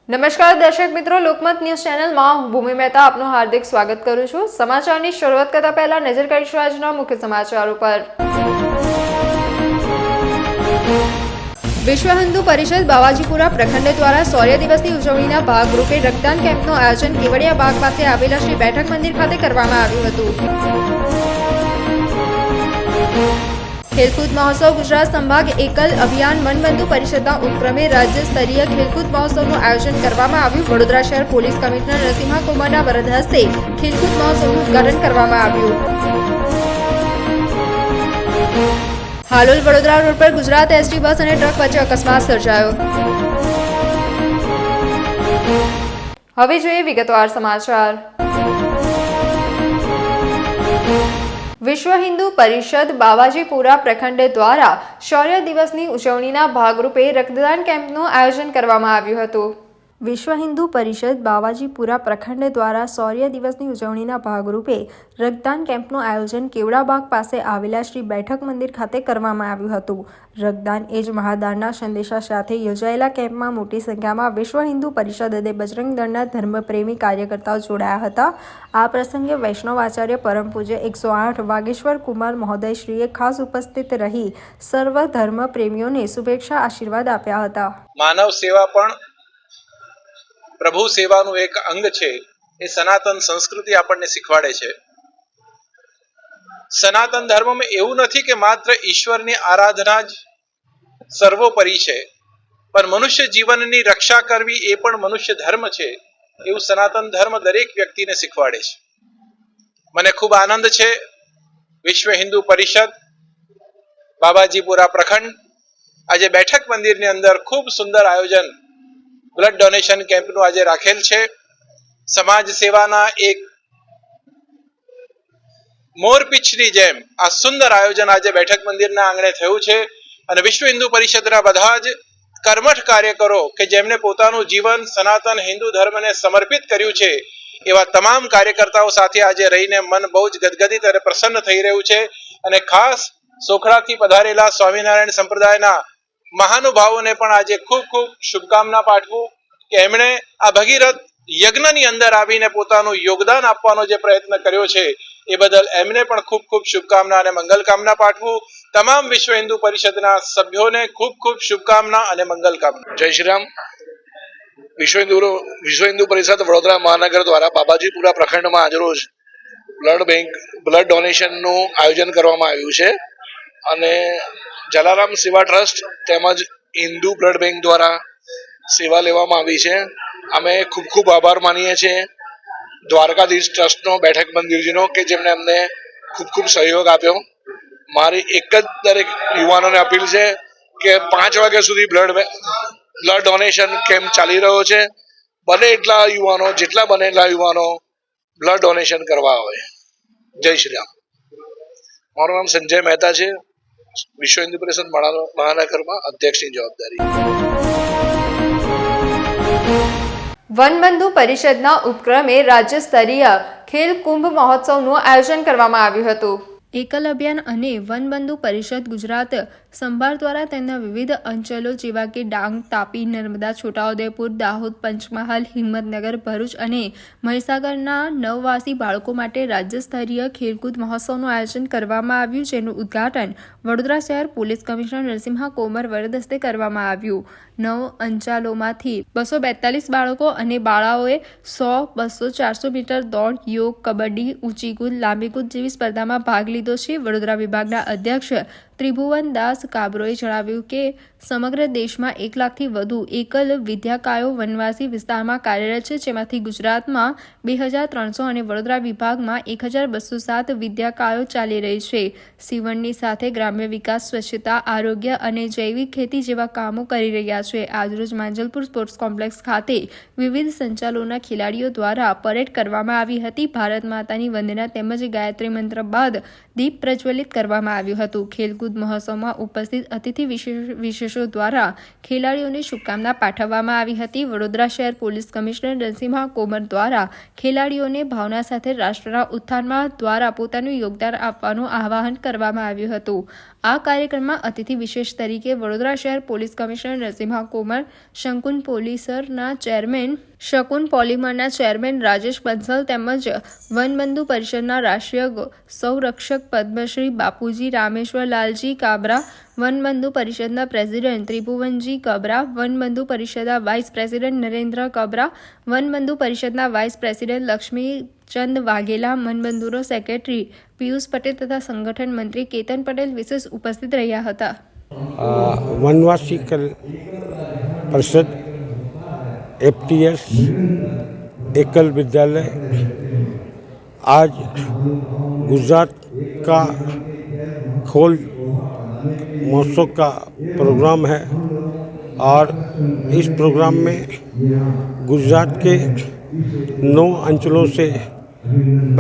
નમસ્કાર દર્શક મિત્રો, લોકમત ન્યૂઝ ચેનલમાં હું ભૂમિ મહેતા આપનું હાર્દિક સ્વાગત કરું છું। સમાચારની શરૂઆત કરતા પહેલા નજર કરીશું આજના મુખ્ય સમાચારો પર। વિશ્વ હિન્દુ પરિષદ બાવાજીપુરા પ્રખંડ દ્વારા શૌર્ય દિવસની ઉજવણીના ભાગરૂપે રક્તદાન કેમ્પનું આયોજન કેવડિયા બાગ પાસે આવેલા શ્રી બેઠક મંદિર ખાતે કરવામાં આવ્યું હતું। ખેલકૂદ મહોત્સવ ગુજરાત સંભાગ એકલ અભિયાન વનબંધુ પરિષદના ઉપક્રમે રાજ્ય સ્તરીય ખેલકૂદ મહોત્સવનું આયોજન કરવામાં આવ્યું। વડોદરા શહેર પોલીસ કમિશનર નરસિંહા કુમારના વરદ હસ્તે ખેલકૂદ મહોત્સવનું ઉદ્ઘાટન કરવામાં આવ્યું। હાલોલ વડોદરા રોડ પર ગુજરાત એસટી બસ અને ટ્રક વચ્ચે અકસ્માત સર્જાયો। હવે જોઈએ વિગતવાર સમાચાર। વિશ્વ હિન્દુ પરિષદ બાવાજીપુરા પ્રખંડ દ્વારા શૌર્ય દિવસની ઉજવણીના ભાગરૂપે રક્તદાન કેમ્પનું આયોજન કરવામાં આવ્યું હતું। વિશ્વ હિન્દુ પરિષદ બાવાજીપુરા પ્રખંડ દ્વારા શૌર્ય દિવસની ઉજવણીના ભાગરૂપે રક્તદાન કેમ્પનું આયોજન કેવડાબાગ પાસે આવેલા શ્રી બેઠક મંદિર ખાતે કરવામાં આવ્યું હતું। રક્તદાન એ જ મહાદાનના સંદેશા સાથે યોજાયેલા કેમ્પમાં મોટી સંખ્યામાં વિશ્વ હિન્દુ પરિષદ અને બજરંગ દળના ધર્મપ્રેમી કાર્યકર્તાઓ જોડાયા હતા। આ પ્રસંગે વૈષ્ણવ આચાર્ય પરમ પૂજ્ય 108 વાગેશ્વર કુમાર મહોદયશ્રીએ ખાસ ઉપસ્થિત રહી સર્વ ધર્મ પ્રેમીઓને શુભેચ્છા આશીર્વાદ આપ્યા હતા। માનવ સેવા પણ પ્રભુ સેવાનું એક અંગ છે। એ સનાતન સંસ્કૃતિ આપણને શીખવાડે છે। સનાતન ધર્મમાં એવું નથી કે માત્ર ઈશ્વરની આરાધના જ સર્વોપરી છે, પણ મનુષ્ય જીવનની રક્ષા કરવી એ પણ મનુષ્ય ધર્મ છે, એવું સનાતન ધર્મ દરેક વ્યક્તિને શીખવાડે છે। મને ખૂબ આનંદ છે, વિશ્વ હિન્દુ પરિષદ બાવાજીપુરા પ્રખંડ આજે બેઠક મંદિરની અંદર ખૂબ સુંદર આયોજન બ્લડ ડોનેશન કેમ્પનું આજે રાખેલ છે। સમાજ સેવાના એક મોરપીંછની જેમ આ સુંદર આયોજન આજે બેઠક મંદિરના આંગણે થયું છે અને વિશ્વ હિન્દુ પરિષદના બધા જ કર્મઠ કાર્યકરો કે જેમને પોતાનું જીવન સનાતન હિન્દુ ધર્મને સમર્પિત કર્યું છે એવા તમામ કાર્યકર્તાઓ સાથે આજે રહીને મન બહુ જ ગદગદિત અને પ્રસન્ન થઈ રહ્યું છે અને ખાસ સોખડાથી પધારેલા સ્વામિનારાયણ સંપ્રદાયના મહાનુભાવોને પણ આજે ખૂબ ખૂબ શુભકામના પાઠવું કે એમણે આ ભગીરથ યજ્ઞની અંદર આવીને પોતાનું યોગદાન આપવાનો જે પ્રયત્ન કર્યો છે એ બદલ એમને પણ ખૂબ ખૂબ શુભકામના અને મંગલ કામના પાઠવું। તમામ વિશ્વ હિન્દુ પરિષદના સભ્યોને ખૂબ ખૂબ શુભકામના અને મંગલ કામના। જય શ્રી રામ। વિશ્વ હિન્દુ પરિષદ વડોદરા મહાનગર દ્વારા બાવાજીપુરા પ્રખંડમાં આજરોજ બ્લડ ડોનેશનનું આયોજન કરવામાં આવ્યું છે અને જલારામ સેવા ટ્રસ્ટ તેમજ હિન્દુ બ્લડ બેંક દ્વારા સેવા લેવામાં આવી છે। અમે ખૂબ ખૂબ આભાર માનીએ છીએ દ્વારકાધીશ ટ્રસ્ટનો, બેઠક મંદિરજીનો કે જેમણે અમને ખૂબ ખૂબ સહયોગ આપ્યો। મારી એક જ દરેક યુવાનોને અપીલ છે કે 5 વાગ્યા સુધી બ્લડ ડોનેશન કેમ્પ ચાલી રહ્યો છે। બને એટલા યુવાનો, જેટલા બને એટલા યુવાનો બ્લડ ડોનેશન કરવા આવે। જય શ્રી રામ। મારું નામ સંજય મહેતા છે, વિશ્વ હિન્દુ પરિષદ મહાનગરમાં અધ્યક્ષની જવાબદારી। વનબંધુ પરિષદના ઉપક્રમે રાજ્ય સ્તરીય ખેલ કુંભ મહોત્સવનું આયોજન કરવામાં આવ્યું હતું। એકલ અભિયાન અને વનબંધુ પરિષદ ગુજરાત સંભાળ દ્વારા તેમના વિવિધ અંચલો જેવા કે ડાંગ, તાપી, નર્મદા, છોટાઉદેપુર, દાહોદ, પંચમહાલ, હિંમતનગર, ભરૂચ અને મહીસાગરના નવવાસી બાળકો માટે રાજ્ય સ્તરીય ખેલકૂદ મહોત્સવનું આયોજન કરવામાં આવ્યું, જેનું ઉદ્ઘાટન વડોદરા શહેર પોલીસ કમિશનર નરસિંહા કુમાર વરદ હસ્તે કરવામાં આવ્યું। 9 અંચલોમાંથી 242 બાળકો અને બાળાઓએ 100, 200, 400 મીટર દોડ, યોગ, કબડ્ડી, ઊંચી કૂદ, લાંબી કૂદ જેવી સ્પર્ધામાં ભાગ લીધો છે। વડોદરા વિભાગના અધ્યક્ષ ત્રિભુવન દાસ કાબરોએ જણાવ્યું કે સમગ્ર દેશમાં 1 લાખથી વધુ એકલ વિદ્યાકાયો વનવાસી વિસ્તારમાં કાર્યરત છે, જેમાંથી ગુજરાતમાં 2300 અને વડોદરા વિભાગમાં 1207 વિદ્યાકાયો ચાલી રહી છે। સીવણની સાથે ગ્રામ્ય વિકાસ, સ્વચ્છતા, આરોગ્ય અને જૈવિક ખેતી જેવા કામો કરી રહ્યા છે। આજરોજ માંજલપુર સ્પોર્ટ્સ કોમ્પ્લેક્સ ખાતે વિવિધ સંચાલોના ખેલાડીઓ દ્વારા પરેડ કરવામાં આવી હતી। ભારત માતાની વંદના તેમજ ગાયત્રી મંત્ર બાદ દીપ પ્રજ્વલિત કરવામાં આવ્યું હતું। ખેલકૂદ ખેલકૂદ મહોત્સવમાં ઉપસ્થિત અતિથિ વિશેષો દ્વારા ખેલાડીઓને શુભકામના પાઠવવામાં આવી હતી. વડોદરા શહેર પોલીસ કમિશનર નરસિંહા કોમર દ્વારા ખેલાડીઓને ભાવના સાથે રાષ્ટ્રના ઉત્થાનમાં દ્વારા પોતાનું યોગદાન આપવાનું આહ્વાન કરવામાં આવ્યું હતું. આ કાર્યક્રમમાં અતિથિ વિશેષ તરીકે વડોદરા શહેર પોલીસ કમિશનર નરસિંહા કોમર, શકુન પોલીમરના ચેરમેન રાજેશ બંસલ તેમજ વનબંધુ પરિષદના રાષ્ટ્રીય સંરક્ષક પદ્મશ્રી બાપુજી રામેશ્વર લાલજી કાબરા, વનબંધુ પરિષદના પ્રેસિડેન્ટ ત્રિભુવનજી કબરા, વનબંધુ પરિષદના વાઇસ પ્રેસિડેન્ટ નરેન્દ્ર કબરા, વનબંધુ પરિષદના વાઇસ પ્રેસિડેન્ટ લક્ષ્મીચંદ વાઘેલા, વનબંધુનો સેક્રેટરી પિયુષ પટેલ તથા સંગઠન મંત્રી કેતન પટેલ વિશેષ ઉપસ્થિત રહ્યા હતા. वनवासी कल परिषद FTS एकल विद्यालय आज गुजरात का खोल महोत्सव का प्रोग्राम है और इस प्रोग्राम में गुजरात के 9 अंचलों से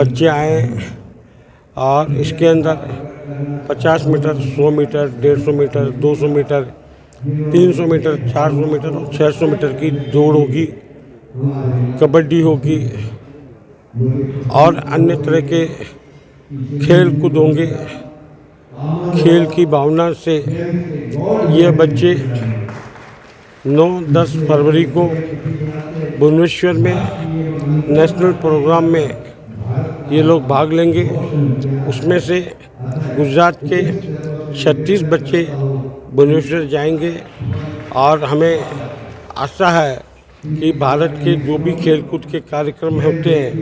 बच्चे आए और इसके अंदर 50 metre, 100 metre, 150 metre, 200 metre, 300 metre, 400 metre और 600 मीटर की दौड़ होगी, कबड्डी होगी और अन्य तरह के खेल कूद होंगे. खेल की भावना से ये बच्चे 9-10 फरवरी को भुवनेश्वर में नेशनल प्रोग्राम में ये लोग भाग लेंगे. उसमें से गुजरात के 36 बच्चे भुवनेश्वर जाएंगे और हमें आशा है कि भारत के जो भी खेलकूद के कार्यक्रम होते हैं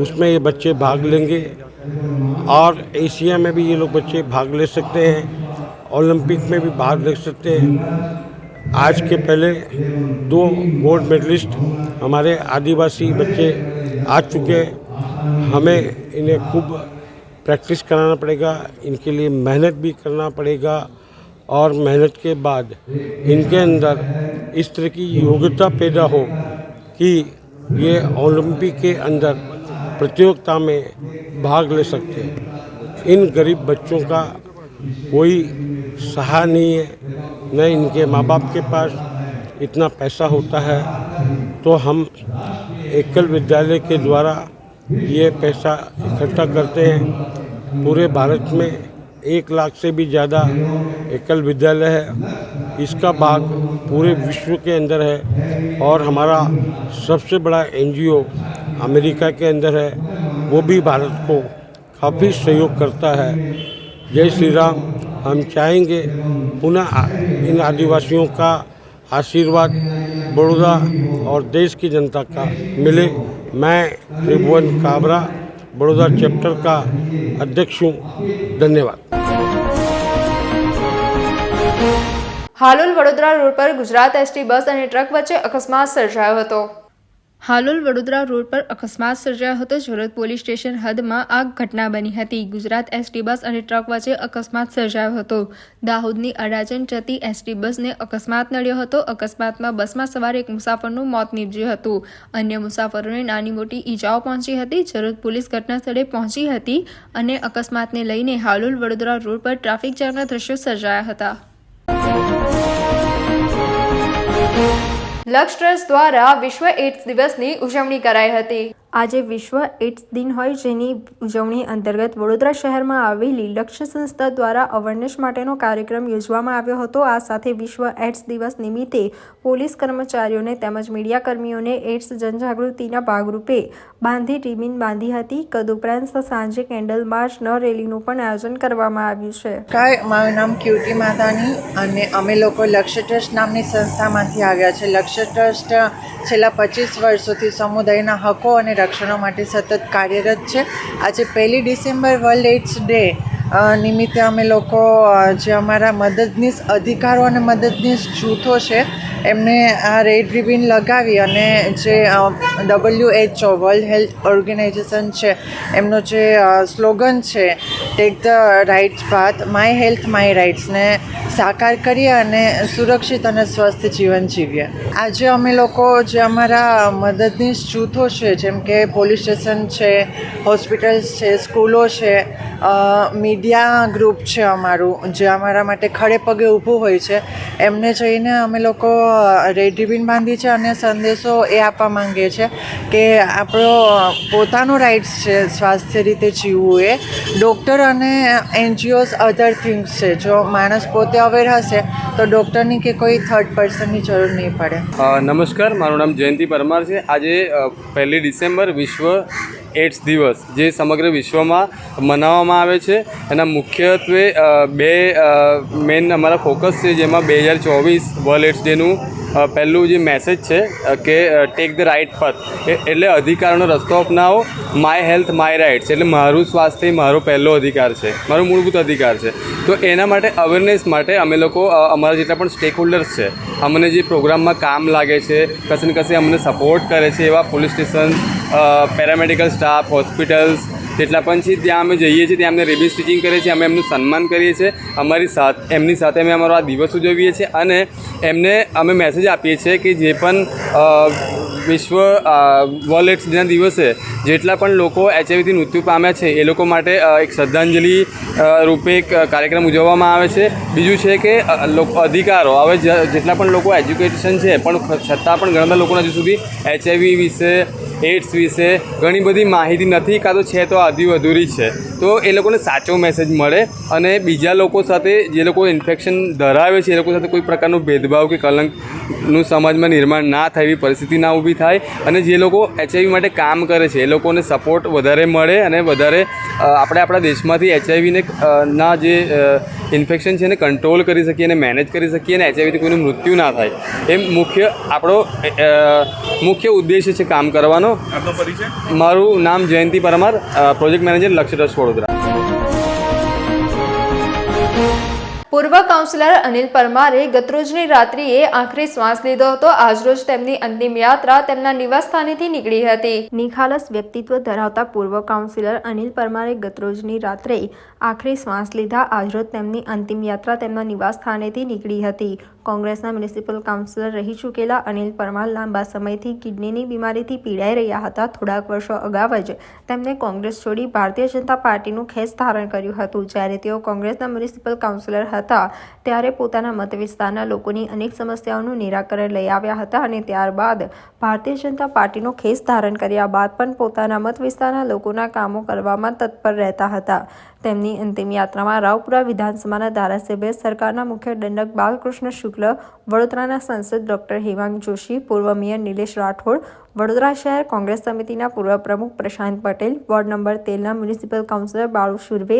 उसमें ये बच्चे भाग लेंगे और एशिया में भी ये लोग बच्चे भाग ले सकते हैं, ओलंपिक में भी भाग ले सकते हैं. आज के पहले 2 गोल्ड मेडलिस्ट हमारे आदिवासी बच्चे आ चुके हैं. हमें इन्हें खूब प्रैक्टिस कराना पड़ेगा, इनके लिए मेहनत भी करना पड़ेगा और मेहनत के बाद इनके अंदर इस तरह की योग्यता पैदा हो कि ये ओलंपिक के अंदर प्रतियोगिता में भाग ले सकते हैं. इन गरीब बच्चों का कोई सहारा नहीं है, न इनके माँ बाप के पास इतना पैसा होता है, तो हम एकल विद्यालय के द्वारा ये पैसा इकट्ठा करते हैं. पूरे भारत में 1 लाख से भी ज़्यादा एकल विद्यालय है. इसका भाग पूरे विश्व के अंदर है और हमारा सबसे बड़ा NGO अमेरिका के अंदर है, वो भी भारत को काफ़ी सहयोग करता है. जय श्री राम. हम चाहेंगे पुनः इन आदिवासियों का आशीर्वाद बड़ौदा और देश की जनता का मिले. मैं त्रिभुवन काबरा बड़ौदा चैप्टर का अध्यक्ष हूँ. धन्यवाद. હાલોલ વડોદરા રોડ પર ગુજરાત એસટી બસ અને ટ્રક વચ્ચે અકસ્માત સર્જાયો હતો. હાલોલ વડોદરા રોડ પર અકસ્માત સર્જાયો હતો. જરોદ પોલીસ સ્ટેશન હદમાં આ ઘટના બની હતી. ગુજરાત એસટી બસ અને ટ્રક વચ્ચે અકસ્માત સર્જાયો હતો. દાહોદની અડાજણ જતી એસટી બસને અકસ્માત નડ્યો હતો. અકસ્માતમાં બસમાં સવાર એક મુસાફરનું મોત નીપજ્યું હતું. અન્ય મુસાફરોને નાની મોટી ઈજાઓ પહોંચી હતી. જરોદ પોલીસ ઘટના સ્થળે પહોંચી હતી અને અકસ્માતને લઈને હાલોલ વડોદરા રોડ પર ટ્રાફિક જામના દ્રશ્યો સર્જાયા હતા. લક્ષ ટ્રસ્ટ દ્વારા વિશ્વ એડ્સ દિવસની ઉજવણી કરાઈ હતી. આજે વિશ્વ એડ્સ દિન હોય જેની ઉજવણી અંતર્ગત વડોદરા શહેરમાં આવેલી લક્ષ્ય સંસ્થા દ્વારા અવેરનેસ માટેનો કાર્યક્રમ યોજવામાં આવ્યો હતો. આ સાથે વિશ્વ એડ્સ દિવસ નિમિત્તે પોલીસ કર્મચારીઓને તેમજ મીડિયાકર્મીઓને એડ્સ જનજાગૃતિના ભાગરૂપે બાંધી રિબિન બાંધી હતી. તદુપરાંત સાંજે કેન્ડલ માર્ચ રેલીનું પણ આયોજન કરવામાં આવ્યું છે. મારું નામ ક્યુટી માધાની અને અમે લોકો લક્ષ્ય ટ્રસ્ટ નામની સંસ્થામાંથી આવ્યા છે. લક્ષ્ય ટ્રસ્ટ છેલ્લા 25 વર્ષોથી સમુદાયના હકો અને રક્ષણો માટે સતત કાર્યરત છે. આજે 1 ડિસેમ્બર વર્લ્ડ એઇડ્સ ડે નિમિત્તે અમે લોકો જે અમારા મદદનીશ અધિકારો અને મદદનીશ જૂથો છે એમને આ રેડ રિબિન લગાવી અને જે WHO વર્લ્ડ હેલ્થ ઓર્ગેનાઇઝેશન છે એમનો જે સ્લોગન છે take the rights path, my health my રાઇટ્સને સાકાર કરીએ અને સુરક્ષિત અને સ્વસ્થ જીવન જીવીએ. આજે અમે લોકો જે અમારા મદદનીશ જૂથો છે જેમ કે પોલીસ સ્ટેશન છે, હોસ્પિટલ્સ છે, સ્કૂલો છે, મીડિયા મીડિયા ગ્રુપ છે અમારું, જે અમારા માટે ખડે પગે ઊભું હોય છે. એમને જઈને અમે લોકો રેડ રિબન બાંધી છે અને સંદેશો એ આપવા માંગીએ છીએ કે આપણો પોતાનો રાઇટ્સ છે સ્વાસ્થ્ય રીતે જીવવું. એ ડૉક્ટર અને એનજીઓઝ અધર થિંગ્સ છે. જો માણસ પોતે અવેર હશે તો ડૉક્ટરની કે કોઈ થર્ડ પર્સનની જરૂર નહીં પડે. નમસ્કાર, મારું નામ જયંતિ પરમાર છે. આજે 1 ડિસેમ્બર વિશ્વ એડ્સ દિવસ જે સમગ્ર વિશ્વમાં મનાવવામાં આવે છે. એના મુખ્યત્વે બે મેઇન અમારા ફોકસ છે, જેમાં 2024 વર્લ્ડ એડ્સ ડેનું પહેલું જે મેસેજ છે કે ટેક ધ રાઇટ પથ, એટલે અધિકારનો રસ્તો અપનાવો. માય હેલ્થ માય રાઇટ્સ, એટલે મારું સ્વાસ્થ્ય મારો પહેલો અધિકાર છે, મારો મૂળભૂત અધિકાર છે. તો એના માટે અવેરનેસ માટે અમે લોકો અમારા જેટલા પણ સ્ટેક હોલ્ડર્સ છે, અમને જે પ્રોગ્રામમાં કામ લાગે છે, કશે ને કશે અમને સપોર્ટ કરે છે, એવા police station, paramedical staff, hospitals જેટલા પણ છે, ત્યાં અમે જઈએ છીએ, ત્યાં અમને રિબન સ્ટિચિંગ કરીએ છીએ, અમે એમનું સન્માન કરીએ છીએ. એમની સાથે અમે અમારો આ દિવસ ઉજવીએ છીએ અને એમને અમે મેસેજ આપીએ છીએ કે જે પણ વિશ્વ વર્લ્ડ એડ્સ ડેના દિવસે જેટલા પણ લોકો એચઆઈવીથી મૃત્યુ પામ્યા છે એ લોકો માટે એક શ્રદ્ધાંજલિ રૂપે એક કાર્યક્રમ ઉજવવામાં આવે છે. બીજું છે કે અધિકારો, હવે જેટલા પણ લોકો એજ્યુકેશન છે પણ છતાં પણ ઘણા બધા લોકોને હજુ સુધી એચઆઈવી વિશે, એડ્સ વિશે ઘણી બધી માહિતી નથી, કાં તો છે તો અધૂરી છે. તો એ લોકોને સાચો મેસેજ મળે અને બીજા લોકો સાથે જે લોકો ઇન્ફેક્શન ધરાવે છે એ લોકો સાથે કોઈ પ્રકારનો ભેદભાવ કે કલંકનું સમાજમાં નિર્માણ ના થાય, એવી પરિસ્થિતિ ના ઊભી થાય. અને જે લોકો એચઆઈવી માટે કામ કરે છે એ લોકોને સપોર્ટ વધારે મળે અને વધારે આપણે આપણા દેશમાંથી એચઆઈવીને ના જે ઇન્ફેક્શન છે એને કંટ્રોલ કરી શકીએ અને મેનેજ કરી શકીએ અને એચઆઈવીથી કોઈનું મૃત્યુ ના થાય. એ આપણો મુખ્ય ઉદ્દેશ્ય છે કામ કરવાનો. મારું નામ જયંતિ પરમાર, પ્રોજેક્ટ મેનેજર, લક્ષ્ય ટ્રસ્ટ વડોદરા. પૂર્વ કાઉન્સિલર અનિલ પરમારે ગતરોજની રાત્રિએ આખરી શ્વાસ લીધો હતો. આજરોજ તેમની અંતિમ યાત્રા તેમના નિવાસસ્થાનેથી નીકળી હતી. નિખાલસ વ્યક્તિત્વ ધરાવતા પૂર્વ કાઉન્સિલર અનિલ પરમારે ગતરોજની રાત્રે આખરી શ્વાસ લીધા. આજરોજ તેમની અંતિમ યાત્રા તેમના નિવાસસ્થાનેથી નીકળી હતી. કોંગ્રેસના મ્યુનિસિપલ કાઉન્સિલર રહી ચૂકેલા અનિલ પરમાર લાંબા સમયથી કિડનીની બીમારીથી પીડાઈ રહ્યા હતા. થોડાક વર્ષો અગાઉ જ તેમને કોંગ્રેસ છોડી ભારતીય જનતા પાર્ટીનું ખેસ ધારણ કર્યું હતું. જ્યારે તેઓ કોંગ્રેસના મ્યુનિસિપલ કાઉન્સિલર હતા ત્યારે પોતાના મત વિસ્તારના લોકોની અનેક સમસ્યાઓનું નિરાકરણ લઈ આવ્યા હતા અને ત્યારબાદ ભારતીય જનતા પાર્ટીનો ખેસ ધારણ કર્યા બાદ પણ પોતાના મત વિસ્તારના લોકોના કામો કરવામાં તત્પર રહેતા હતા. તેમની અંતિમ યાત્રામાં રાવપુરા વિધાનસભાના ધારાસભ્ય, સરકારના મુખ્ય દંડક બાલકૃષ્ણ શુક્લ, વડોદરાના સાંસદ ડોક્ટર હેમાંગ જોશી, પૂર્વ મેયર નિલેશ રાઠોડ, વડોદરા શહેર કોંગ્રેસ સમિતિના પૂર્વ પ્રમુખ પ્રશાંત પટેલ, વોર્ડ નંબર 13ના મ્યુનિસિપલ કાउंसलर बालू सुरवे,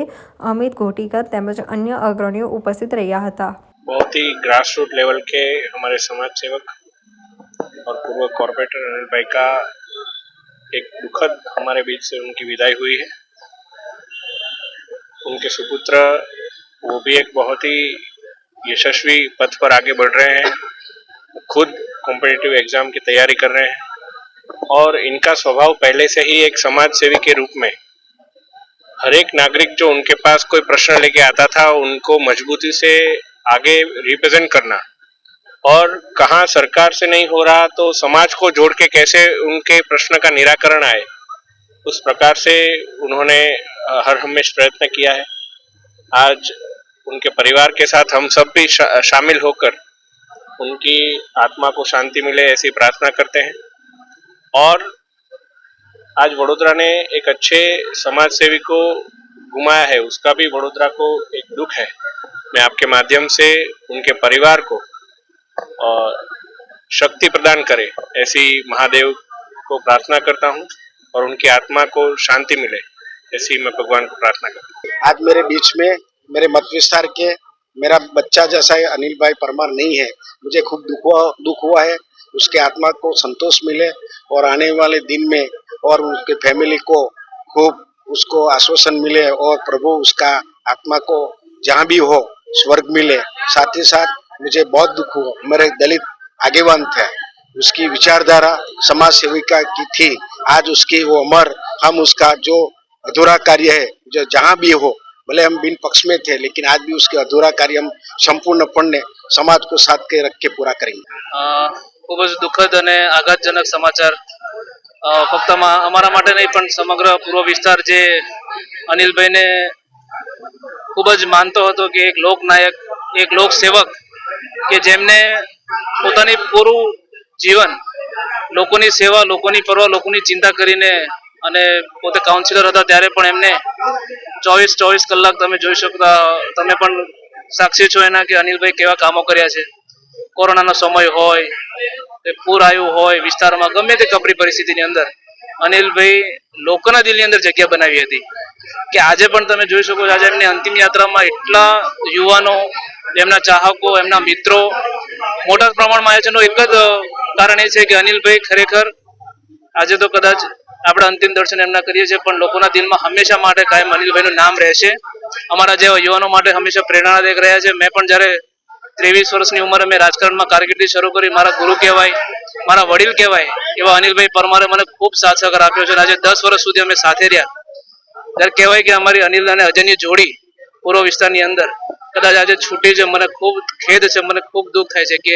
अमित घोटीकर તેમજ अन्य अग्रणियों उपस्थित રહ્યા હતા. बहुत ही ग्रास रूट लेवल के हमारे समाज सेवक और पूर्व कॉर्पोरेटर अनिल भाई का एक दुखद हमारे बीच से उनकी विदाई हुई है. उनके सुपुत्र वो भी एक बहुत ही यशस्वी पथ पर आगे बढ़ रहे हैं, खुद कॉम्पिटिटिव एग्जाम की तैयारी कर रहे हैं और इनका स्वभाव पहले से ही एक समाज सेवी के रूप में हर एक नागरिक जो उनके पास कोई प्रश्न लेके आता था उनको मजबूती से आगे रिप्रेजेंट करना और कहाँ सरकार से नहीं हो रहा तो समाज को जोड़ के कैसे उनके प्रश्न का निराकरण आए, उस प्रकार से उन्होंने हर हमेश प्रयत्न किया है. आज उनके परिवार के साथ हम सब भी शामिल होकर उनकी आत्मा को शांति मिले ऐसी प्रार्थना करते हैं. और आज वडोदरा ने एक अच्छे समाज सेवी को गुमाया है, उसका भी वडोदरा को एक दुख है. मैं आपके माध्यम से उनके परिवार को शक्ति प्रदान करे ऐसी महादेव को प्रार्थना करता हूँ और उनकी आत्मा को शांति मिले ऐसी मैं भगवान को प्रार्थना करता हूँ. आज मेरे बीच में मेरे मत विस्तार के मेरा बच्चा जैसा अनिल भाई परमार नहीं है. मुझे खूब दुख हुआ है. उसके आत्मा को संतोष मिले और आने वाले दिन में और उसके फैमिली को खूब उसको आश्वासन मिले और प्रभु उसका आत्मा को जहाँ भी हो स्वर्ग मिले. साथ ही साथ मुझे बहुत दुख हुआ, मेरे दलित आगेवान थे, उसकी विचारधारा समाज सेविका की थी. आज उसकी वो अमर, हम उसका जो अधूरा कार्य है जो जहाँ भी हो, भले हम बिन पक्ष में थे लेकिन आज भी उसके अधूरा कार्य हम संपूर्णपणे समाज को साथ के रख के पूरा करेंगे. ખૂબ જ દુઃખદ અને આઘાતજનક સમાચાર ફક્ત અમારા માટે નહીં પણ સમગ્ર પૂર્વ વિસ્તાર જે અનિલભાઈને ખૂબ જ માનતો હતો કે એક લોકનાયક, એક લોકસેવક કે જેમને પોતાની પૂરું જીવન લોકોની સેવા, લોકોની પરવા, લોકોની ચિંતા કરીને, અને પોતે કાઉન્સિલર હતા ત્યારે પણ એમને 24 કલાક તમે જોઈ શકતા, તમે પણ સાક્ષી છો એના કે અનિલભાઈ કેવા કામો કર્યા છે. કોરોનાનો સમય હોય, પૂર આવ્યું હોય વિસ્તારમાં, ગમે તે કપરી પરિસ્થિતિની અંદર અનિલભાઈ લોકોના દિલની અંદર જગ્યા બનાવી હતી કે આજે પણ તમે જોઈ શકો છો. આજે એમની અંતિમ યાત્રામાં એટલા યુવાનો, એમના ચાહકો, એમના મિત્રો મોટા પ્રમાણમાં આવ્યા છે. એનું એક જ કારણ એ છે કે અનિલભાઈ ખરેખર આજે તો કદાચ આપણે અંતિમ દર્શન એમના કરીએ છીએ, પણ લોકોના દિલમાં હંમેશા માટે કાયમ અનિલભાઈનું નામ રહેશે. અમારા જેવા યુવાનો માટે હંમેશા પ્રેરણાદાયક રહ્યા છે. મેં પણ જ્યારે 23 વર્ષની ઉંમરે મેં રાજકારણમાં કારકિર્દી શરૂ કરી, મારા ગુરુ કહેવાય, મારા વડીલ કહેવાય એવા અનિલભાઈ પરમારે મને ખૂબ સાથ સહકાર આપ્યો છે. આજે 10 વર્ષ સુધી અમે સાથે રહ્યા. ત્યારે કહેવાય કે અમારી અનિલ અને અજયની જોડી પૂર્વ વિસ્તારની અંદર કદાચ આજે છૂટી છે. મને ખૂબ ખેદ છે, મને ખૂબ દુઃખ થાય છે કે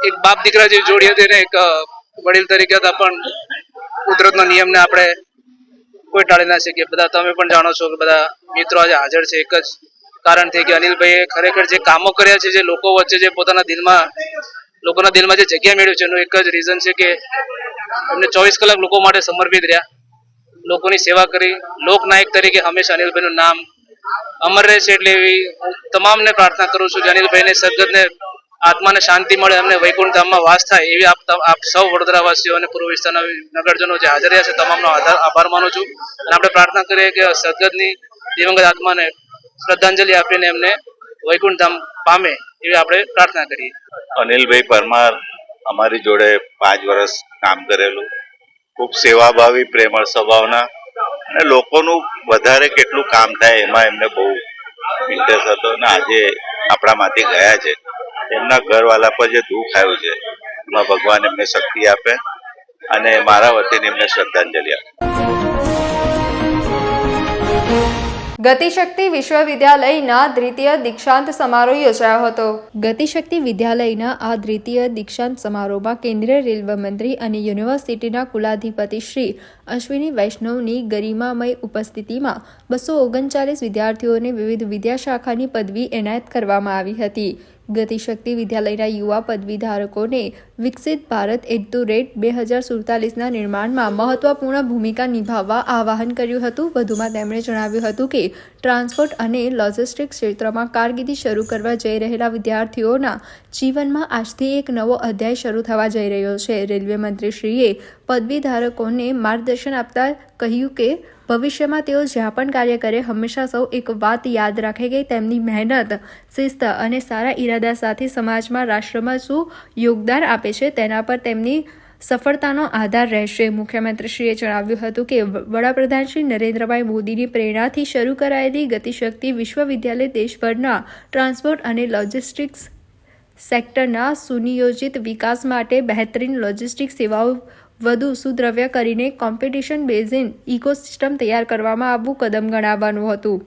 એક બાપ દીકરા જેવી જોડી હતી ને એક વડીલ તરીકે હતા, પણ કુદરતનો નિયમને આપણે કોઈ ટાળી ના શકીએ. બધા તમે પણ જાણો છો કે બધા મિત્રો આજે હાજર છે એક જ કારણથી કે અનિલભાઈએ ખરેખર જે કામો કર્યા છે, જે લોકો વચ્ચે જે પોતાના દિલમાં, લોકોના દિલમાં જે જગ્યા મેળવી છે, એનું એક જ રીઝન છે કે એમને 24 કલાક લોકો માટે સમર્પિત રહ્યા, લોકોની સેવા કરી. લોકનાયક તરીકે હંમેશા અનિલભાઈનું નામ અમર રહે છે. એટલે એવી હું તમામને પ્રાર્થના કરું છું કે અનિલભાઈને સદગતને આત્માને શાંતિ મળે, અમને વૈકુંઠ ધામમાં વાસ થાય એવી આપ સૌ વડોદરાવાસીઓ અને પૂર્વ વિસ્તારના નગરજનો જે હાજર રહ્યા છે તમામનો આભાર માનું છું. અને આપણે પ્રાર્થના કરીએ કે સદગતની દિવંગત આત્માને શ્રદ્ધાંજલિ આપીને એમને વૈકુંઠ ધામ પામે એવી આપણે પ્રાર્થના કરીએ. અનિલભાઈ પરમાર અમારી જોડે 5 વર્ષ કામ કરેલું, ખૂબ સેવાભાવી, પ્રેમળ સ્વભાવના, અને લોકોનું વધારે કેટલું કામ થાય એમાં એમને બહુ ઇન્ટરેસ્ટ હતો. અને આજે આપણામાંથી ગયા છે. એમના ઘરવાળા પર જે દુઃખ આવ્યું છે એમાં ભગવાન એમને શક્તિ આપે અને મારા વતીને એમને શ્રદ્ધાંજલિ આપે. ગતિશક્તિ વિશ્વવિદ્યાલયના દ્વિતીય દીક્ષાંત સમારોહ યોજાયો હતો. ગતિશક્તિ વિદ્યાલયના આ દ્વિતીય દીક્ષાંત સમારોહમાં કેન્દ્રીય રેલવે મંત્રી અને યુનિવર્સિટીના કુલાધિપતિ શ્રી અશ્વિની વૈષ્ણવની ગરિમામય ઉપસ્થિતિમાં 239 વિદ્યાર્થીઓને વિવિધ વિદ્યાશાખાની પદવી એનાયત કરવામાં આવી હતી. ગતિશક્તિ વિદ્યાલયના યુવા પદવીધારકોને વિકસિત ભારત @2047ના નિર્માણમાં મહત્વપૂર્ણ ભૂમિકા નિભાવવા આહ્વાન કર્યું હતું. વધુમાં તેમણે જણાવ્યું હતું કે ટ્રાન્સપોર્ટ અને લોજિસ્ટિક્સ ક્ષેત્રમાં કારકિર્દી શરૂ કરવા જઈ રહેલા વિદ્યાર્થીઓના જીવનમાં આજથી એક નવો અધ્યાય શરૂ થવા જઈ રહ્યો છે. રેલવે મંત્રીશ્રીએ પદવીધારકોને માર્ગદર્શન આપતા કહ્યું કે ભવિષ્યમાં તેઓ જ્યાં પણ કાર્ય કરે હંમેશા સૌ એક વાત યાદ રાખે કે તેમની મહેનત, શિસ્ત અને સારા ઈરાદા સાથે સમાજમાં, રાષ્ટ્રમાં શું યોગદાન આપે છે તેના પર તેમની સફળતાનો આધાર રહેશે. મુખ્યમંત્રીશ્રીએ જણાવ્યું હતું કે વડાપ્રધાન શ્રી નરેન્દ્રભાઈ મોદીની પ્રેરણાથી શરૂ કરાયેલી ગતિશક્તિ વિશ્વવિદ્યાલય દેશભરના ટ્રાન્સપોર્ટ અને લોજિસ્ટિક્સ સેક્ટરના સુનિયોજિત વિકાસ માટે બહેતરીન લોજિસ્ટિક્સ સેવાઓ વધુ સુદ્રવ્ય કરીને કોમ્પિટિશન બેઝ ઇકોસિસ્ટમ તૈયાર કરવામાં આવવું કદમ ગણાવવાનું હતું.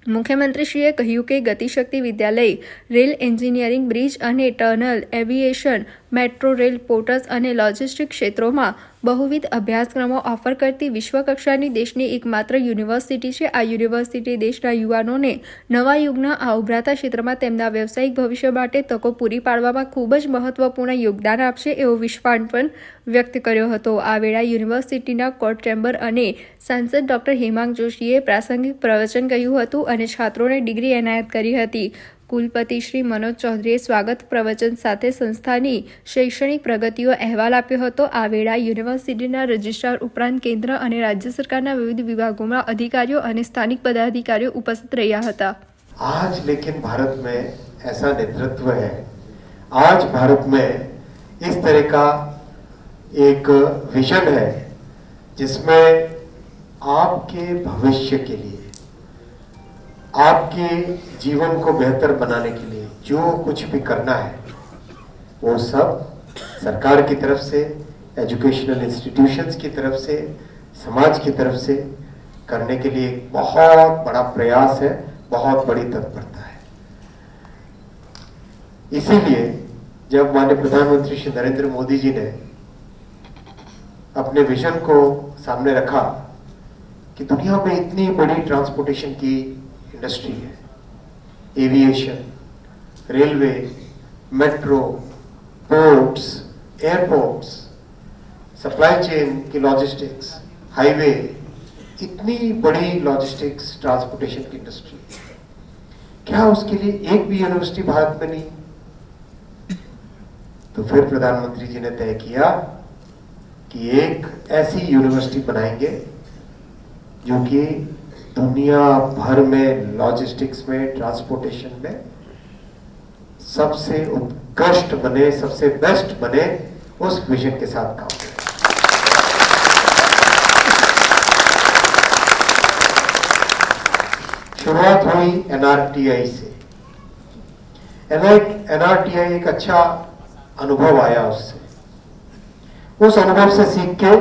મુખ્યમંત્રીશ્રીએ કહ્યું કે ગતિશક્તિ વિદ્યાલય રેલ એન્જિનિયરિંગ, બ્રિજ અને tunnel, aviation, metro rail, ports અને લોજિસ્ટિક ક્ષેત્રોમાં બહુવિધ અભ્યાસક્રમો ઓફર કરતી વિશ્વકક્ષાની દેશની એકમાત્ર યુનિવર્સિટી છે. આ યુનિવર્સિટી દેશના યુવાનોને નવા યુગના આ ઉભરાતા ક્ષેત્રમાં તેમના વ્યવસાયિક ભવિષ્ય માટે તકો પૂરી પાડવામાં ખૂબ જ મહત્વપૂર્ણ યોગદાન આપશે એવો વિશ્વાસ પણ વ્યક્ત કર્યો હતો. આ વેળાએ યુનિવર્સિટીના કોર્ટ ચેમ્બર અને સાંસદ ડોક્ટર હેમાંગ જોશીએ પ્રાસંગિક પ્રવચન કહ્યું હતું અને છાત્રોને ડિગ્રી એનાયત કરી હતી. કુલપતિ શ્રી મનોજ ચૌધરીએ સ્વાગત પ્રવચન સાથે સંસ્થાની શૈક્ષણિક પ્રગતિનો અહેવાલ આપ્યો હતો. આ વેળાએ યુનિવર્સિટીના રજિસ્ટ્રાર ઉપરાંત કેન્દ્ર અને રાજ્ય સરકારના વિવિધ વિભાગોમાં અધિકારીઓ અને સ્થાનિક પદાધિકારીઓ ઉપસ્થિત રહ્યા હતા. आज लेकिन भारत में ऐसा नेतृत्व है, आज भारत में इस तरह का एक विजन है जिसमें आपके भविष्य के लिए, आपके जीवन को बेहतर बनाने के लिए जो कुछ भी करना है वो सब सरकार की तरफ से, एजुकेशनल इंस्टीट्यूशंस की तरफ से, समाज की तरफ से करने के लिए बहुत बड़ा प्रयास है, बहुत बड़ी तत्परता है. इसीलिए जब माननीय प्रधानमंत्री श्री नरेंद्र मोदी जी ने अपने विजन को सामने रखा कि दुनिया में इतनी बड़ी ट्रांसपोर्टेशन की इंडस्ट्री है, aviation, railway, metro, ports, airports, supply chain की लॉजिस्टिक्स, हाईवे, इतनी बड़ी लॉजिस्टिक्स ट्रांसपोर्टेशन की इंडस्ट्री, क्या उसके लिए एक भी यूनिवर्सिटी भारत में नहीं? तो फिर प्रधानमंत्री जी ने तय किया कि एक ऐसी यूनिवर्सिटी बनाएंगे जो कि दुनिया भर में लॉजिस्टिक्स में, ट्रांसपोर्टेशन में सबसे उत्कृष्ट बने, सबसे बेस्ट बने, उस विजन के साथ काम करें। शुरुआत हुई एनआरटीआई से। एनआरटीआई एक अच्छा अनुभव आया उससे। उस अनुभव से सीख के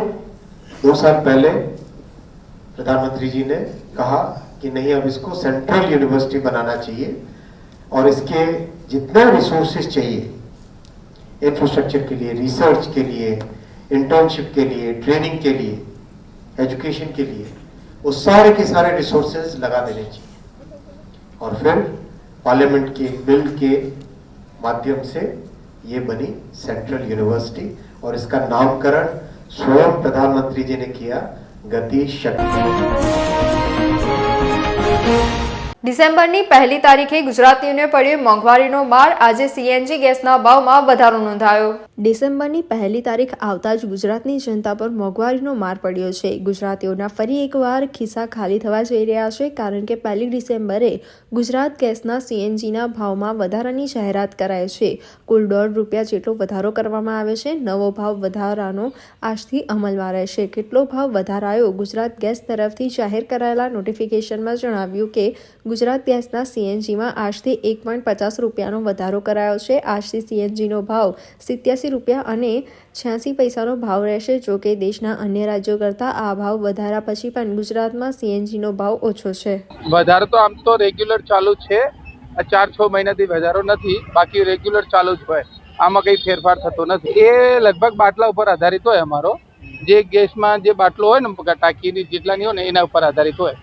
2 साल पहले प्रधानमंत्री जी ने कहा कि नहीं, अब इसको सेंट्रल यूनिवर्सिटी बनाना चाहिए और इसके जितने रिसोर्सेज चाहिए इंफ्रास्ट्रक्चर के लिए, रिसर्च के लिए, इंटर्नशिप के लिए, ट्रेनिंग के लिए, एजुकेशन के लिए, वो सारे के सारे रिसोर्सेज लगा देने चाहिए। और फिर पार्लियामेंट के बिल के माध्यम से ये बनी सेंट्रल यूनिवर्सिटी और इसका नामकरण स्वयं प्रधानमंत्री जी ने किया गति शक्ति। ડિસેમ્બરની 1લી તારીખે ગુજરાતીઓને પડ્યો મોંઘવારીનો માર. આજે સીએનજી ગેસના ભાવમાં વધારો નોંધાયો. ડિસેમ્બરની 1લી તારીખ આવતા જ ગુજરાતની જનતા પર મોંઘવારીનો માર પડ્યો છે. ગુજરાતીઓના ફરી એકવાર ખિસ્સા ખાલી થવા જઈ રહ્યા છે, કારણ કે 1લી ડિસેમ્બરે ગુજરાત ગેસના સીએનજીના ભાવમાં વધારાની જાહેરાત કરાઈ છે. કુલ ₹1.5 જેટલો વધારો કરવામાં આવ્યો છે. નવો ભાવ વધારાનો આજથી અમલમાં રહેશે. કેટલો ભાવ વધારાયો? ગુજરાત ગેસ તરફથી જાહેર કરાયેલા નોટિફિકેશનમાં જણાવ્યું કે ગુજરાત ગેસના સીએનજીમાં આજથી ₹1.50નો વધારો કરાયો છે. આજથી સીએનજીનો ભાવ ₹87 અને 86 પૈસાનો ભાવ રહેશે. જો કે દેશના અન્ય રાજ્યો કરતાં આ ભાવ વધારા પછી પણ ગુજરાતમાં સીએનજીનો ભાવ ઓછો છે. વધારો તો આમ તો રેગ્યુલર ચાલુ છે, 4-6 મહિનાથી વધારો નથી, બાકી રેગ્યુલર ચાલુ જ હોય, આમાં કંઈ ફેરફાર થતો નથી. એ લગભગ બાટલા ઉપર આધારિત હોય. અમારો જે ગેસમાં જે બાટલો હોય ને ટાંકીની જેટલાની હોય ને એના ઉપર આધારિત હોય.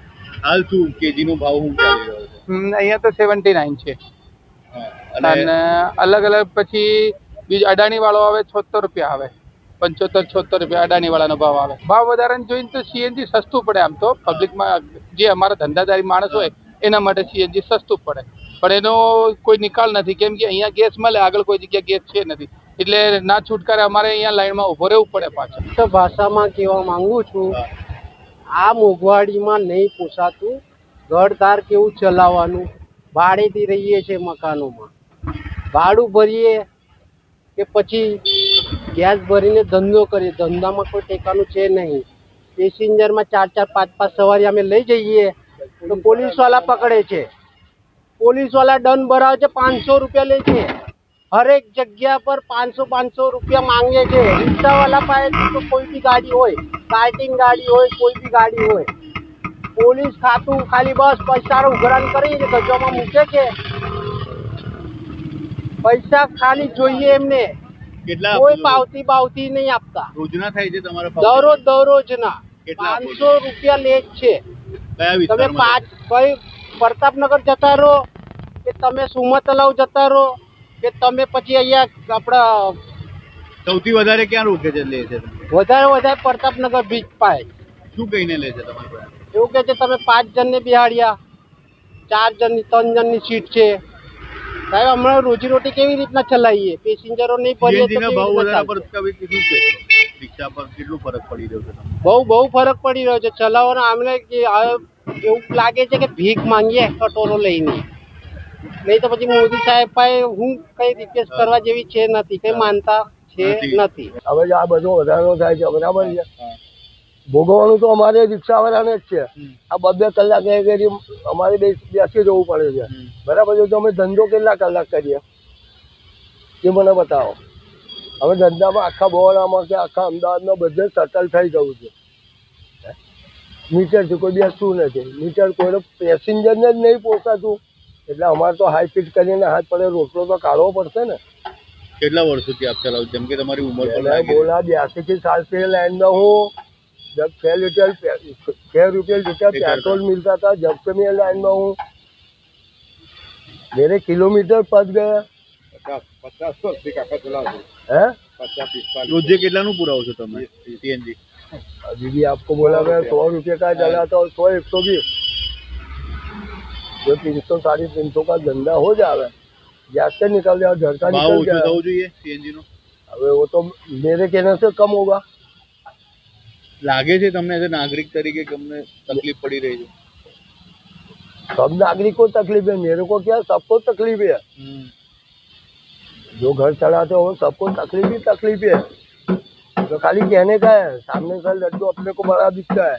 હાલ શું કેજીનો ભાવ શું ચાલી રહ્યો છે? અહીંયા તો 79 છે અને અલગ અલગ પછી બીજો અડાણી વાળો આવે ₹76 આવે, 75-76 અડાણી વાળાનો ભાવ આવે. ભાવ વધારાને જોઈને તો સીએનજી સસ્તું પડે. આમ તો પબ્લિકમાં જે અમારા ધંધાદારી માણસ હોય એના માટે સીએનજી સસ્તું પડે, પણ એનો કોઈ નિકાલ નથી, કેમ કે અહીંયા ગેસ મળે, આગળ કોઈ જગ્યા ગેસ છે નથી, એટલે ના છૂટકારે અમારે અહીંયા લાઈનમાં ઊભો રહેવું પડે પાછળ. તો ભાષામાં કહેવા માંગુ છું, આ મોંઘવારીમાં નહીં પોસાતું. ઘરદાર કેવું ચલાવવાનું? ભાડેથી રહીએ છીએ મકાનોમાં, ભાડું ભરીએ કે પછી ગેસ ભરીને ધંધો કરીએ. ધંધામાં કોઈ ટેકાનું છે નહીં. પેસેન્જરમાં 4-5 સવારી અમે લઈ જઈએ તો પોલીસવાળા પકડે છે. પોલીસવાળા દંડ ભરાવે છે, ₹500 લે છે. હરેક જગ્યા પર ₹500 માંગે છે. રિક્ષાવાળા પાસે તો કોઈ બી ગાડી હોય, કાર્ટિંગ ગાડી હોય, કોઈ બી ગાડી હોય, પોલીસ ખાતું ખાલી બસ પૈસાનો ઉઘરાણ કરીને ગજવામાં મૂકે છે. પૈસા ખાલી જોઈએ એમને, કોઈ પાવતી નહીં આપતા. રોજના થાય છે તમારા? દરરોજના ₹500 લે જ છે. તમે કઈ પ્રતાપનગર જતા રહો કે તમે સુમત તલાવ જતા રહો કે તમે પછી અહીંયા આપણા સૌથી વધારે ક્યાં રોકે છે, લે છે? વધારે પ્રતાપનગર બીચ પાસે. શું કહીને લે છે તમારે? એવું કે છે તમે 5 જણને બિહાડ્યા, 4 જણની 3 જણની સીટ છે. સાહેબ હમણાં રોજીરોટી કેવી રીતના ચલાવીએ? પેસેન્જરો નહીં ભરીએ તો ભાવ વધારા પર શું છે? રિક્ષા પર કેટલો ફરક પડી રહ્યો છે? બહુ ફરક પડી રહ્યો છે ચલાવવાનો. આમને એવું લાગે છે કે ભીખ માંગીએ કટોરો લઈને, નહીં તો પછી મોદી સાહેબ પાસે હું કઈ રિક્વેસ્ટ કરવા જેવી છે નથી, કઈ માનતા છે નથી. હવે આ બધો વધારો થાય છે, બરાબર છે, ભોગવવાનું તો અમારે રિક્ષાવાળાને જ છે. આ 2-2 કલાક અમારે બેસી જવું પડે છે, બરાબર છે. તો અમે ધંધો કેટલા કલાક કરીએ એ મને બતાવો. હવે ધંધામાં આખા બહોળામાં કે આખા અમદાવાદમાં બધે સટલ થઈ ગયું છે. મીટરથી કોઈ બેસતું નથી, મીટર કોઈ પેસેન્જરને જ નહીં પોસાતું, એટલે અમારે તો હાઈ ફિટ કરીને હાથ પડે રોટલો તો કાઢવો પડશે ને. કેટલા વર્ષોથી આપ ચલાવો? જેમ કે તમારી ઉંમર બોલા 82 થી 7 લાઈનમાં હું जब 6 रुपये लीटर पेट्रोल मिलता था, जब से मैं लाइन में हूँ मेरे किलोमीटर पच गए 50 हैं। રોજે કેટલાનું પુરાવો છો તમે સીએનજી? अभी भी आपको बोला गया 100 रुपये का चला था और 100 120 जो 300 350 का धंधा हो जाए गैस से निकल जाए, घर का ભાવ निकल ઓછો जाए। થવું જોઈએ સીએનજી નો? હવે वो तो मेरे कहने से कम होगा। લાગે છે તમને એઝ નાગરિક તરીકે કે તમને તકલીફ પડી રહી છે? सब नागरिक को तकलीफ है, मेरे को क्या, सबको तकलीफ है। जो घर चलाते हो सबको तकलीफ ही तकलीफ है। तो खाली कहने का है, सामने का लड्डू अपने को बड़ा दिखता है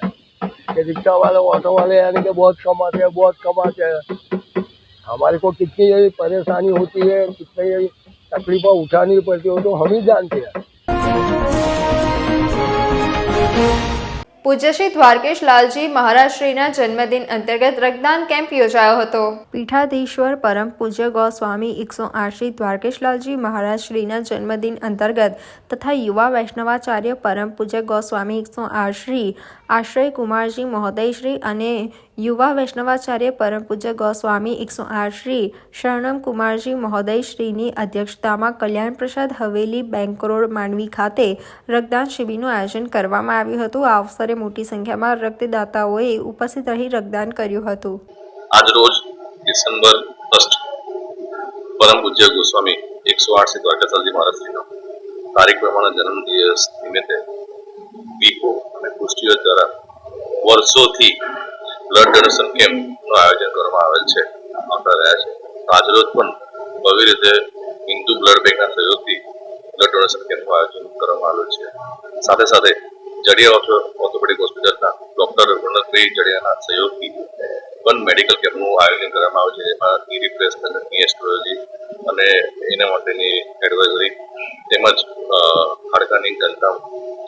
कि रिक्शा वाले ऑटो वाले यानी कि बहुत कमाते हैं। हमारे को कितनी परेशानी होती है, कितनी तकलीफें उठानी पड़ती हो तो हम ही जानते हैं। પૂજ્ય શ્રી દ્વારકેશ લાલજી મહારાજશ્રીના જન્મદિન અંતર્ગત રક્તદાન કેમ્પ યોજાયો હતો. પીઠાધીશ્વર પરમ પૂજ્ય ગોસ્વામી 108 શ્રી દ્વારકેશ લાલજી મહારાજશ્રીના જન્મદિન અંતર્ગત તથા યુવા વૈષ્ણવાચાર્ય પરમ પૂજ્ય ગોસ્વામી 108 શ્રી આશ્રય કુમારજી મહોદયશ્રી અને યુવા વૈષ્ણવાચાર્ય પરમ પૂજ્ય ગોસ્વામી 108 શ્રી શરણમ કુમારજી મહોદયશ્રીની અધ્યક્ષતામાં કલ્યાણ પ્રસાદ હવેલી બેંક રોડ માંડવી ખાતે રક્તદાન શિબિરનું આયોજન કરવામાં આવ્યું હતું. આ અવસરે મોટી સંખ્યામાં રક્તદાતાઓએ ઉપસ્થિત રહી રક્તદાન કર્યું હતું. આજ રોજ ડિસેમ્બર 1 પરમ પૂજ્ય ગોસ્વામી 108 શ્રી દ્વારકાધીશ મહારાજશ્રીનો તારીખ પ્રમાણે જન્મદિવસ નિમિત્તે વીકો અને કુષ્ટીઓ દ્વારા વર્ષોથી બ્લડ ડોનેશન કેમ્પનું આયોજન કરવામાં આવેલ છે, આવતા રહ્યા છે. આજરોજ પણ ભવ્ય રીતે હિન્દુ બ્લડ બેંકના સહયોગથી બ્લડ ડોનેશન કેમ્પનું આયોજન કરવામાં આવેલ છે. સાથે સાથે જડિયા ઓર્થોપેડિક હોસ્પિટલના ડોક્ટર રઘુનાથભાઈ જડિયાના સહયોગથી પણ મેડિકલ કેમ્પનું આયોજન કરવામાં આવે છે, જેમાં ની રિપ્લેસમેન્ટ, ની એસ્ટ્રોલોજી અને એના માટેની એડવાઇઝરી તેમજ હાડકાની ઘનતા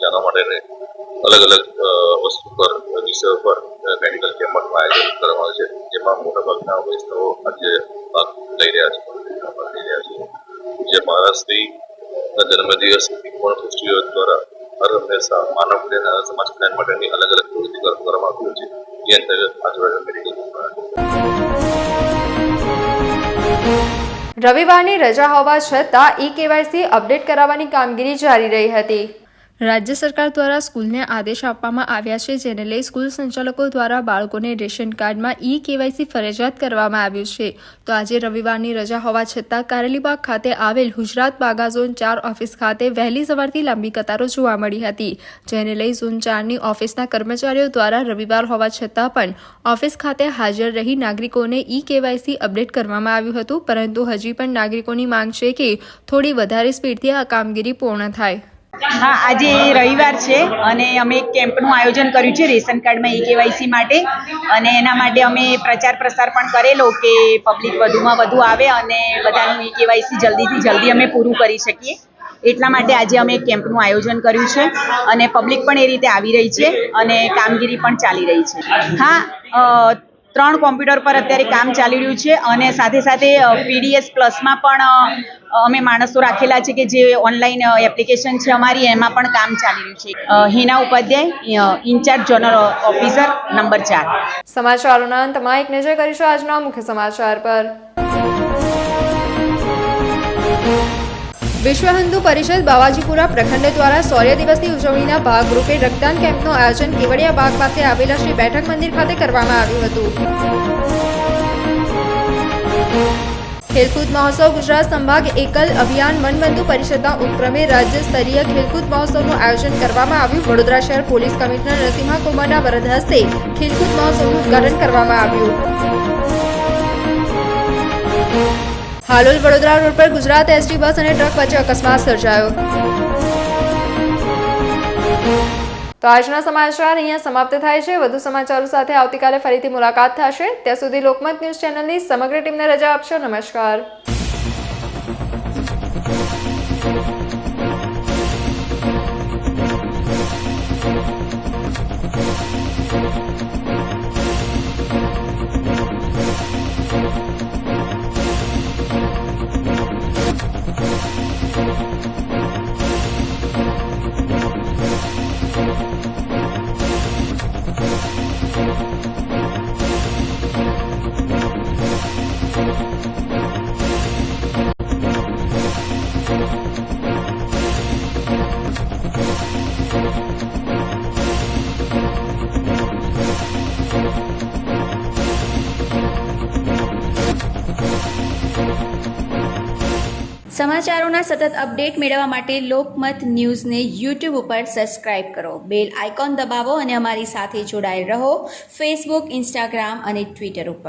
જાણવા માટેને અલગ અલગ વસ્તુ પર વિષયો પર મેડિકલ કેમ્પનું આયોજન કરવામાં આવે છે, જેમાં મોટાભાગના વૈષ્ણવો આજે ભાગ લઈ રહ્યા છે. જે મહારાજશ્રીના જન્મદિવસ પણ કુષ્ટીઓ દ્વારા હર હંમેશા માનવ કલ્યાણ અને સમાજ કલ્યાણ માટેની અલગ અલગ પ્રવૃત્તિ કરવામાં આવ્યું છે. એ અંતર્ગત આજે મેડિકલ કેમ્પ રવિવારની રજા હોવા છતાં ઈ-કેવાયસી અપડેટ કરાવવાની કામગીરી જારી રહી હતી. રાજ્ય સરકાર દ્વારા સ્કૂલને આદેશ આપવામાં આવ્યા છે, જેને લઈ સ્કૂલ સંચાલકો દ્વારા બાળકોને રેશન કાર્ડમાં ઈ-કેવાયસી ફરજિયાત કરવામાં આવ્યું છે. તો આજે રવિવારની રજા હોવા છતાં કારેલીબાગ ખાતે આવેલ ગુજરાત બાગા ઝોન 4 ઓફિસ ખાતે વહેલી સવારથી લાંબી કતારો જોવા મળી હતી, જેને લઈ ઝોન 4ની ઓફિસના કર્મચારીઓ દ્વારા રવિવાર હોવા છતાં પણ ઓફિસ ખાતે હાજર રહી નાગરિકોને ઈ-કેવાયસી અપડેટ કરવામાં આવ્યું હતું, પરંતુ હજી પણ નાગરિકોની માંગ છે કે થોડી વધારે સ્પીડથી આ કામગીરી પૂર્ણ થાય. હા, આજે રવિવાર છે અને અમે એક કેમ્પનું આયોજન કર્યું છે રેશન કાર્ડમાં ઈ-કેવાયસી માટે, અને એના માટે અમે પ્રચાર પ્રસાર પણ કરેલો કે પબ્લિક વધુમાં વધુ આવે અને બધાનું ઈ-કેવાયસી જલ્દીથી જલ્દી અમે પૂરું કરી શકીએ. એટલા માટે આજે અમે એક કેમ્પનું આયોજન કર્યું છે અને પબ્લિક પણ એ રીતે આવી રહી છે અને કામગીરી પણ ચાલી રહી છે. હા, 3 કોમ્પ્યુટર પર અત્યારે કામ ચાલી રહ્યું છે અને સાથે સાથે પીડીએસ પ્લસમાં પણ અમે માણસો રાખેલા છે કે જે ઓનલાઈન એપ્લિકેશન છે અમારી, એમાં પણ કામ ચાલી રહ્યું છે. Hina Upadhyay, in-charge general officer number 4. સમાચારોના અંતમાં એક નજર કરીશું આજના મુખ્ય સમાચાર પર. વિશ્વ હિન્દુ પરિષદ બાવાજીપુરા પ્રખંડ દ્વારા શૌર્ય દિવસની ઉજવણીના ભાગરૂપે રક્તદાન કેમ્પનું આયોજન કેવડિયા બાગ પાસે આવેલા શ્રી બેઠક મંદિર ખાતે કરવામાં આવ્યું હતું. ખેલકૂદ મહોત્સવ ગુજરાત સંભાગ એકલ અભિયાન વનબંધુ પરિષદના ઉપક્રમે રાજ્ય સ્તરીય ખેલકૂદ મહોત્સવનું આયોજન કરવામાં આવ્યું. વડોદરા શહેર પોલીસ કમિશનર નરસિંહા કુમારના વરદ હસ્તે ખેલકૂદ મહોત્સવનું ઉદ્ઘાટન કરવામાં આવ્યું. હાલોલ વડોદરા રોડ પર ગુજરાત એસટી બસ અને ટ્રક વચ્ચે અકસ્માત સર્જાયો. તો આજના સમાચાર અહીંયા સમાપ્ત થાય છે. વધુ સમાચારો સાથે આવતીકાલે ફરીથી મુલાકાત થશે. ત્યાં સુધી લોકમત ન્યૂઝ ચેનલની સમગ્ર ટીમને રજા આપશો. નમસ્કાર. સમાચારોના સતત અપડેટ મેળવવા માટે લોકમત ન્યૂઝને યુટ્યુબ ઉપર સબસ્ક્રાઇબ કરો, બેલ આઇકોન દબાવો અને અમારી સાથે જોડાયેલ રહો ફેસબુક, ઇન્સ્ટાગ્રામ અને ટ્વિટર ઉપર.